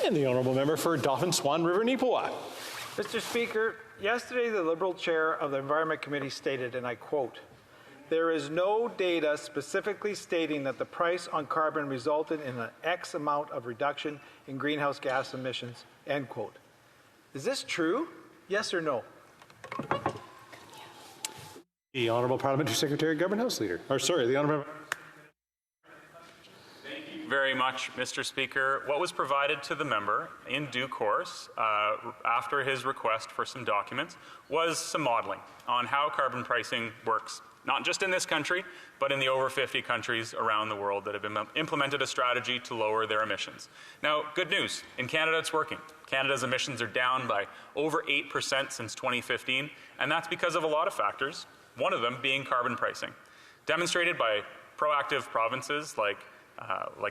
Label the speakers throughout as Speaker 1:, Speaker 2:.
Speaker 1: And the honourable member for Dauphin Swan River Neepawa.
Speaker 2: Mr. Speaker, yesterday the Liberal chair of the Environment Committee stated, and I quote, "There is no data specifically stating that the price on carbon resulted in an X amount of reduction in greenhouse gas emissions," end quote. Is this true? Yes or no?
Speaker 1: The Honourable Parliamentary Secretary, Government House Leader. The Honourable.
Speaker 3: Thank you very much, Mr. Speaker. What was provided to the member in due course after his request for some documents was some modelling on how carbon pricing works, not just in this country, but in the over 50 countries around the world that have implemented a strategy to lower their emissions. Now, good news, in Canada it's working. Canada's emissions are down by over 8% since 2015, and that's because of a lot of factors, one of them being carbon pricing. Demonstrated by proactive provinces like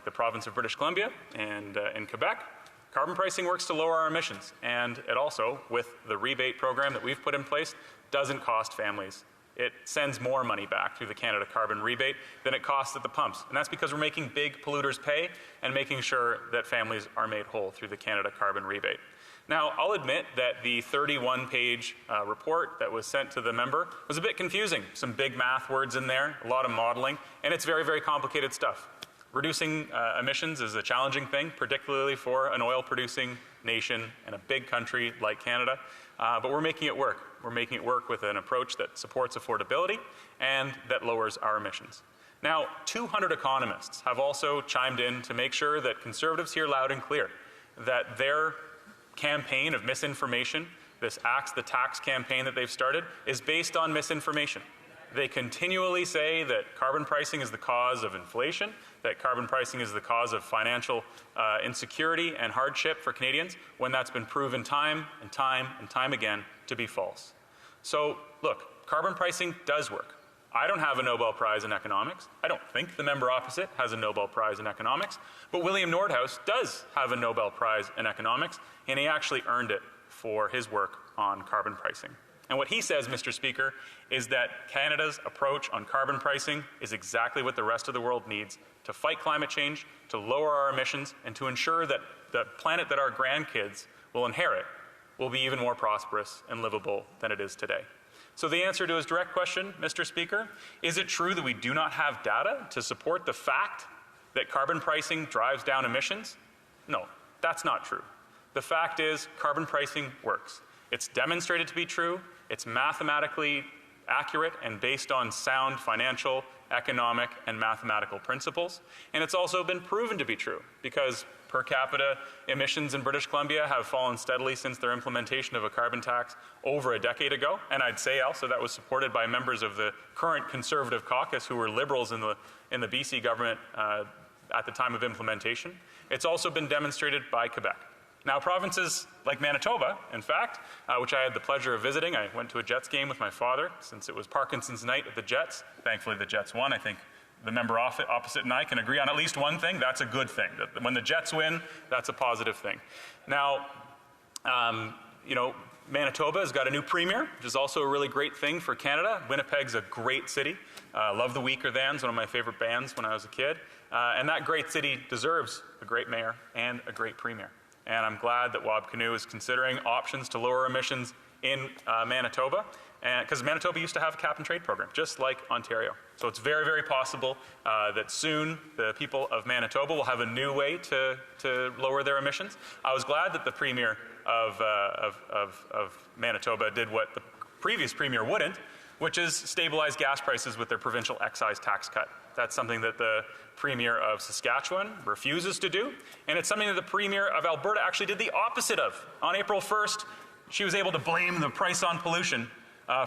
Speaker 3: the province of British Columbia and in Quebec, carbon pricing works to lower our emissions, and it also, with the rebate program that we've put in place, doesn't cost families. It sends more money back through the Canada Carbon Rebate than it costs at the pumps. And that's because we're making big polluters pay and making sure that families are made whole through the Canada Carbon Rebate. Now, I'll admit that the 31-page report that was sent to the member was a bit confusing. Some big math words in there, a lot of modeling, and it's very, very complicated stuff. Reducing emissions is a challenging thing, particularly for an oil-producing nation and a big country like Canada, but we're making it work. We're making it work with an approach that supports affordability and that lowers our emissions. Now, 200 economists have also chimed in to make sure that Conservatives hear loud and clear that their campaign of misinformation, this Axe the Tax campaign that they've started, is based on misinformation. They continually say that carbon pricing is the cause of inflation, that carbon pricing is the cause of financial insecurity and hardship for Canadians, when that's been proven time and time and time again to be false. So, look, carbon pricing does work. I don't have a Nobel Prize in economics. I don't think the member opposite has a Nobel Prize in economics, but William Nordhaus does have a Nobel Prize in economics, and he actually earned it for his work on carbon pricing. And what he says, Mr. Speaker, is that Canada's approach on carbon pricing is exactly what the rest of the world needs to fight climate change, to lower our emissions, and to ensure that the planet that our grandkids will inherit will be even more prosperous and livable than it is today. So the answer to his direct question, Mr. Speaker, is it true that we do not have data to support the fact that carbon pricing drives down emissions? No, that's not true. The fact is carbon pricing works. It's demonstrated to be true. It's mathematically accurate and based on sound financial, economic, and mathematical principles. And it's also been proven to be true because per capita emissions in British Columbia have fallen steadily since their implementation of a carbon tax over a decade ago. And I'd say also that was supported by members of the current Conservative caucus who were Liberals in the BC government at the time of implementation. It's also been demonstrated by Quebec. Now, provinces like Manitoba, in fact, which I had the pleasure of visiting, I went to a Jets game with my father since it was Parkinson's night at the Jets. Thankfully, the Jets won. I think the member opposite and I can agree on at least one thing. That's a good thing. When the Jets win, that's a positive thing. Now, Manitoba has got a new premier, which is also a really great thing for Canada. Winnipeg's a great city. Love the Weaker Thans, one of my favorite bands when I was a kid. And that great city deserves a great mayor and a great premier. And I'm glad that Wab Kinew is considering options to lower emissions in Manitoba, because Manitoba used to have a cap-and-trade program, just like Ontario. So it's very, very possible that soon the people of Manitoba will have a new way to lower their emissions. I was glad that the Premier of Manitoba did what the previous Premier wouldn't, which is stabilize gas prices with their provincial excise tax cut. That's something that the Premier of Saskatchewan refuses to do, and it's something that the Premier of Alberta actually did the opposite of. On April 1st, she was able to blame the price on pollution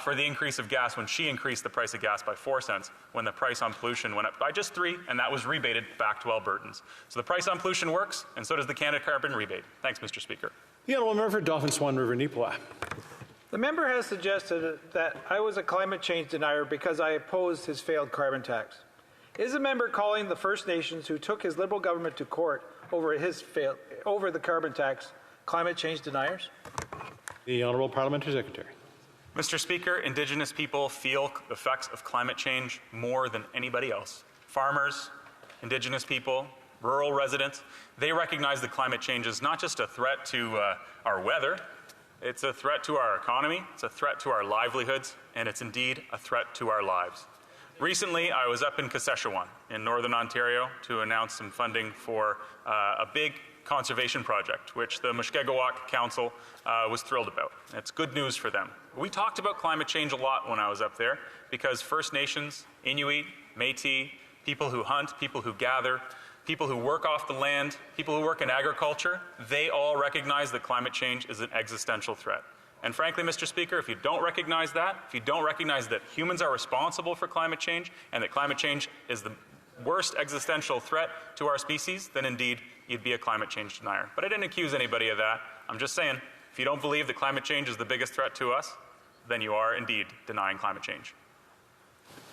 Speaker 3: for the increase of gas when she increased the price of gas by 4 cents, when the price on pollution went up by just 3, and that was rebated back to Albertans. So the price on pollution works, and so does the Canada Carbon Rebate. Thanks, Mr. Speaker.
Speaker 1: The Honourable Member for Dauphin Swan River Neepawa.
Speaker 2: The member has suggested that I was a climate change denier because I opposed his failed carbon tax. Is the member calling the First Nations who took his Liberal government to court over the carbon tax climate change deniers?
Speaker 1: The Honourable Parliamentary Secretary.
Speaker 3: Mr. Speaker, Indigenous people feel the effects of climate change more than anybody else. Farmers, Indigenous people, rural residents. They recognize that climate change is not just a threat to our weather, it's a threat to our economy, it's a threat to our livelihoods, and it's indeed a threat to our lives. Recently, I was up in Saskatchewan in Northern Ontario to announce some funding for a big conservation project, which the Mushkegowuk Council was thrilled about. It's good news for them. We talked about climate change a lot when I was up there because First Nations, Inuit, Métis, people who hunt, people who gather, people who work off the land, people who work in agriculture, they all recognize that climate change is an existential threat. And frankly, Mr. Speaker, if you don't recognize that, if you don't recognize that humans are responsible for climate change and that climate change is the worst existential threat to our species, then indeed you'd be a climate change denier. But I didn't accuse anybody of that. I'm just saying, if you don't believe that climate change is the biggest threat to us, then you are indeed denying climate change.